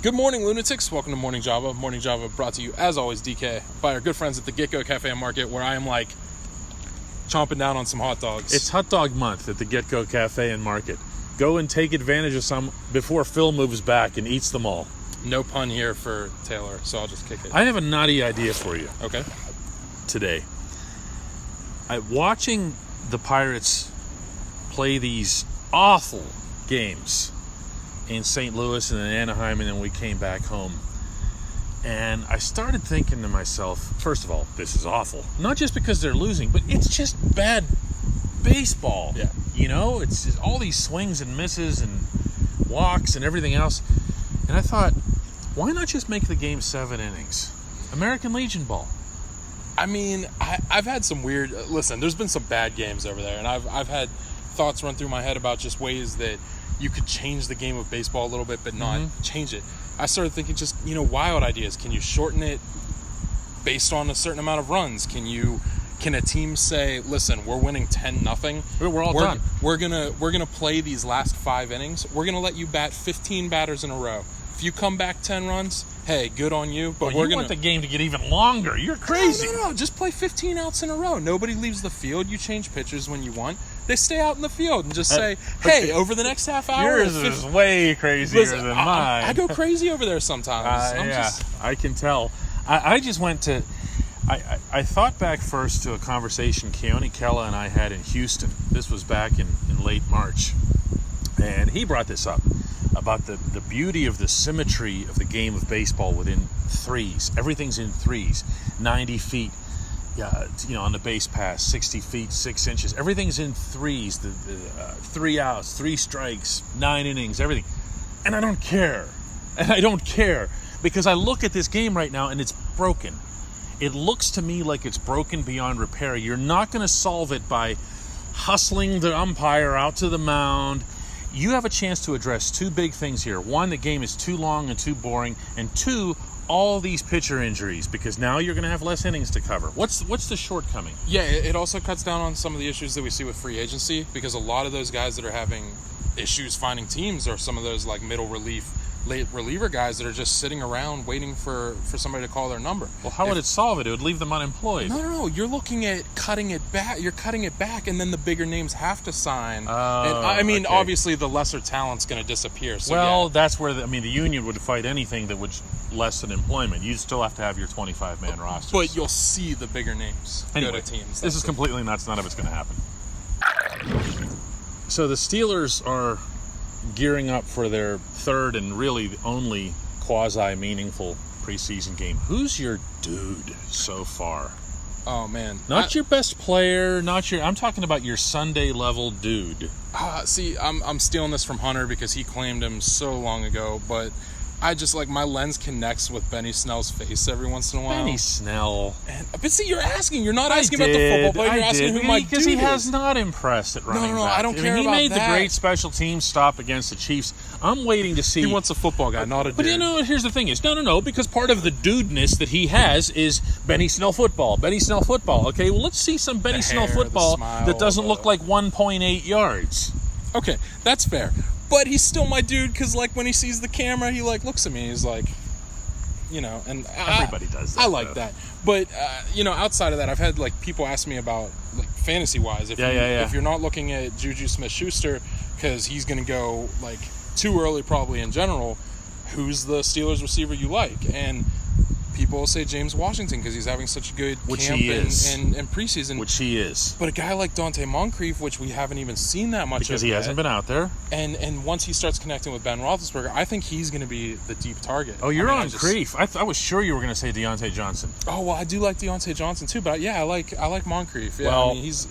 Good morning, lunatics. Welcome to Morning Java. Morning Java brought to you, as always, DK, by our good friends at the Get-Go Cafe and Market, where I am, chomping down on some hot dogs. It's hot dog month at the Get-Go Cafe and Market. Go and take advantage of some before Phil moves back and eats them all. No pun here for Taylor, so I'll just kick it. I have a naughty idea for you. Okay. Today. Watching the Pirates play these awful games in St. Louis and in Anaheim, and then we came back home. And I started thinking to myself, first of all, this is awful. Not just because they're losing, but it's just bad baseball. Yeah. You know, it's just all these swings and misses and walks and everything else. And I thought, why not just make the game 7 innings? American Legion ball. I mean, I've had some weird... Listen, there's been some bad games over there, and I've had thoughts run through my head about just ways that you could change the game of baseball a little bit, but not change it. I started thinking just, wild ideas. Can you shorten it based on a certain amount of runs? Can a team say, listen, we're winning 10-0. We're all done. We're gonna play these last 5 innings. We're gonna let you bat 15 batters in a row. If you come back 10 runs, hey, good on you. But you want the game to get even longer. You're crazy. No. Just play 15 outs in a row. Nobody leaves the field. You change pitchers when you want. They stay out in the field and just say, hey, over the next half hour... Yours is way crazier than mine. I go crazy over there sometimes. I can tell. I just went to... I thought back first to a conversation Keone Kella and I had in Houston. This was back in late March. And he brought this up about the beauty of the symmetry of the game of baseball within threes. Everything's in threes. 90 feet. On the base pass, 60 feet, 6 inches. Everything's in threes. The 3 outs, 3 strikes, 9 innings, everything. And I don't care. Because I look at this game right now and it's broken. It looks to me like it's broken beyond repair. You're not going to solve it by hustling the umpire out to the mound. You have a chance to address 2 big things here. 1, the game is too long and too boring. And 2, all these pitcher injuries, because now you're going to have less innings to cover. What's the shortcoming? Yeah, it also cuts down on some of the issues that we see with free agency, because a lot of those guys that are having issues finding teams are some of those middle relief, late reliever guys that are just sitting around waiting for somebody to call their number. Well, how would it solve it? It would leave them unemployed. No. You're looking at cutting it back. You're cutting it back, and then the bigger names have to sign. Okay. Obviously, the lesser talent's going to disappear. So that's where the union would fight anything that would lessen employment. You'd still have to have your 25-man roster. But you'll see the bigger names go to teams. This is completely nuts. None of it's going to happen. So the Steelers are gearing up for their 3rd and really the only quasi-meaningful preseason game. Who's your dude so far? Oh, man. Not your best player, I'm talking about your Sunday level dude. See, I'm stealing this from Hunter because he claimed him so long ago, but I just my lens connects with Benny Snell's face every once in a while. Benny Snell. But see, you're not asking about the football player, you're asking who my dude is. Because he has not impressed at running back. No, I don't care about that. He made the great special teams stop against the Chiefs. I'm waiting to see. He wants a football guy, not a dude. But here's the thing is, no, because part of the dudeness that he has is Benny Snell football. Okay, well, let's see some Benny Snell football that doesn't look like 1.8 yards. Okay, that's fair. But he's still my dude because, when he sees the camera, he, looks at me. He's like, and everybody does that. I like that. But, outside of that, I've had, people ask me about, fantasy-wise. If you're not looking at Juju Smith-Schuster because he's going to go, too early probably in general, who's the Steelers receiver you like? And people will say James Washington because he's having such a good camp and preseason. Which he is. But a guy like Dante Moncrief, which we haven't even seen that much because he hasn't been out there. And once he starts connecting with Ben Roethlisberger, I think he's going to be the deep target. Oh, you're on Creef. I was sure you were going to say Deontay Johnson. Oh, well, I do like Deontay Johnson too, but I like Moncrief. Yeah, well,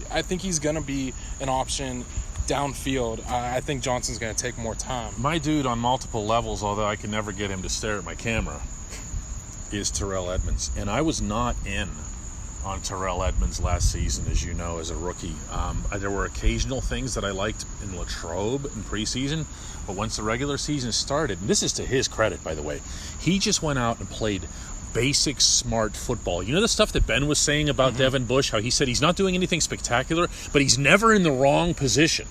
I think he's going to be an option downfield. I think Johnson's going to take more time. My dude on multiple levels, although I can never get him to stare at my camera, is Terrell Edmunds. And I was not in on Terrell Edmunds last season, as you know, as a rookie. There were occasional things that I liked in Latrobe in preseason, but once the regular season started, and this is to his credit, by the way, he just went out and played basic smart football. You know the stuff that Ben was saying about Devin Bush, how he said he's not doing anything spectacular, but he's never in the wrong position.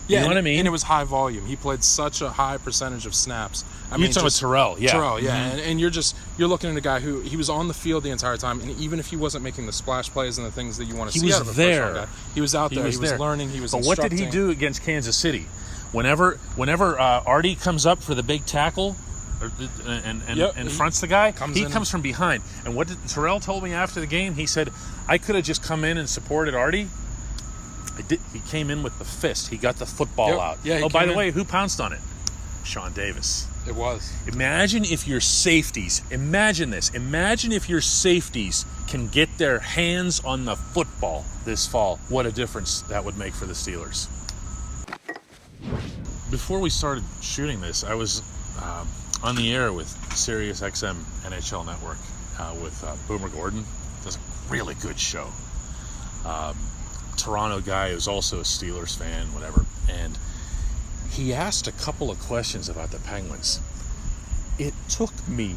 You know what I mean? And it was high volume. He played such a high percentage of snaps. You're talking about Terrell, yeah. Terrell, yeah. And you're looking at a guy who, he was on the field the entire time, and even if he wasn't making the splash plays and the things that you want to see out of a first-round guy, he was out there, he was learning, he was instructing. But what did he do against Kansas City? Whenever Artie comes up for the big tackle and fronts the guy, he comes from behind. And what did Terrell told me after the game? He said, I could have just come in and supported Artie. He came in with the fist. He got the football out. Yeah, oh, by the way, who pounced on it? Sean Davis. It was. Imagine if your safeties, imagine this, imagine if your safeties can get their hands on the football this fall. What a difference that would make for the Steelers. Before we started shooting this, I was on the air with Sirius XM NHL Network with Boomer Gordon. Does a really good show. Toronto guy who's also a Steelers fan, whatever, and he asked a couple of questions about the Penguins. It took me,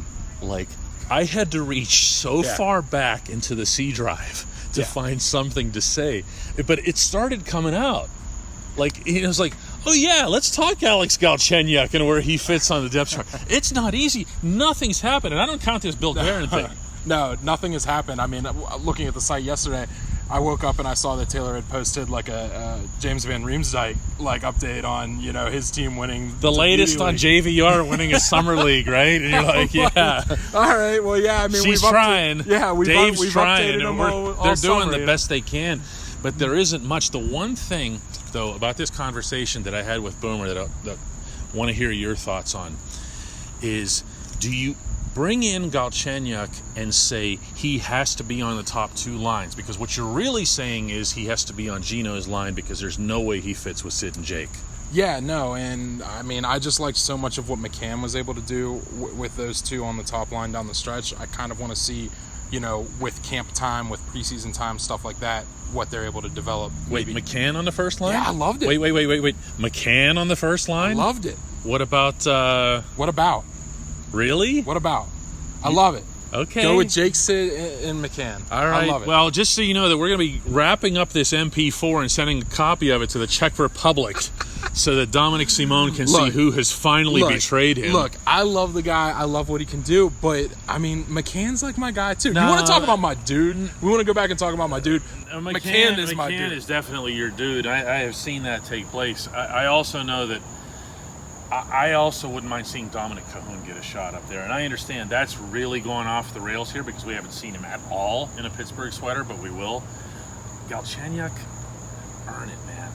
I had to reach so far back into the C drive to find something to say, but it started coming out. It was like, oh yeah, let's talk Alex Galchenyuk and where he fits on the depth chart. It's not easy. Nothing's happened, and I don't count this Bill Guerin thing. No, nothing has happened. I mean, looking at the site yesterday, I woke up and I saw that Taylor had posted a James Van Riemsdyk update on his team winning the latest on JVR winning a summer league, right? And you're like, yeah, all right, well, yeah. I mean, she's trying. Dave's trying. And they're doing the best they can, but there isn't much. The one thing though about this conversation that I had with Boomer that I want to hear your thoughts on is, do you bring in Galchenyuk and say he has to be on the top two lines? Because what you're really saying is he has to be on Gino's line because there's no way he fits with Sid and Jake. Yeah, no, and I mean, I just liked so much of what McCann was able to do with those two on the top line down the stretch. I kind of want to see, with camp time, with preseason time, stuff like that, what they're able to develop. Wait, McCann on the first line? Yeah, I loved it. Wait. McCann on the first line? I loved it. What about... What about? Really? What about? I love it. Okay. Go with Jake, Sid, and McCann. All right. I love it. Well, just so you know that we're going to be wrapping up this MP4 and sending a copy of it to the Czech Republic so that Dominic Simone can see who has finally betrayed him. Look, I love the guy. I love what he can do. But, I mean, McCann's my guy, too. You want to talk about my dude? We want to go back and talk about my dude. McCann is my dude. McCann is definitely your dude. I have seen that take place. I also know that I also wouldn't mind seeing Dominic Cahoon get a shot up there. And I understand that's really going off the rails here because we haven't seen him at all in a Pittsburgh sweater, but we will. Galchenyuk, earn it, man.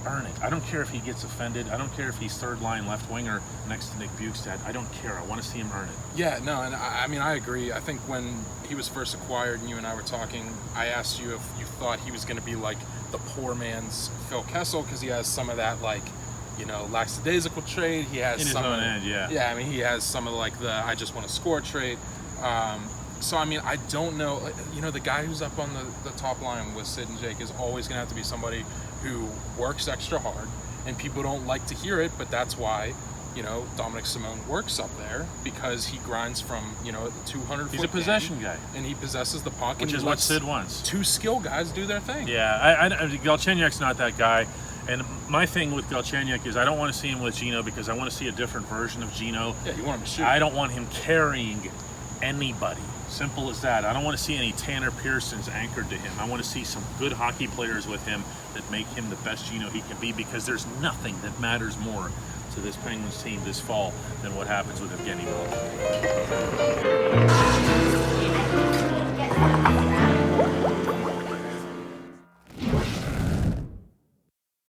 Earn it. I don't care if he gets offended. I don't care if he's third line left winger next to Nick Bjugstad. I don't care. I want to see him earn it. Yeah, no, and I mean, I agree. I think when he was first acquired and you and I were talking, I asked you if you thought he was going to be the poor man's Phil Kessel because he has some of that, lackadaisical trade. He has in his own end, yeah. Yeah, I mean, he has some of the I just want to score trait. So, I mean, I don't know. The guy who's up on the top line with Sid and Jake is always going to have to be somebody who works extra hard. And people don't like to hear it, but that's why, Dominic Simone works up there because he grinds from, 200 He's a possession guy. And he possesses the puck. Which is what Sid wants. Two skill guys do their thing. Yeah, Galchenyuk's not that guy. And my thing with Galchenyuk is I don't want to see him with Gino because I want to see a different version of Gino. Yeah, you want him to shoot. I don't want him carrying anybody. Simple as that. I don't want to see any Tanner Pearsons anchored to him. I want to see some good hockey players with him that make him the best Gino he can be because there's nothing that matters more to this Penguins team this fall than what happens with Evgeny Malkin.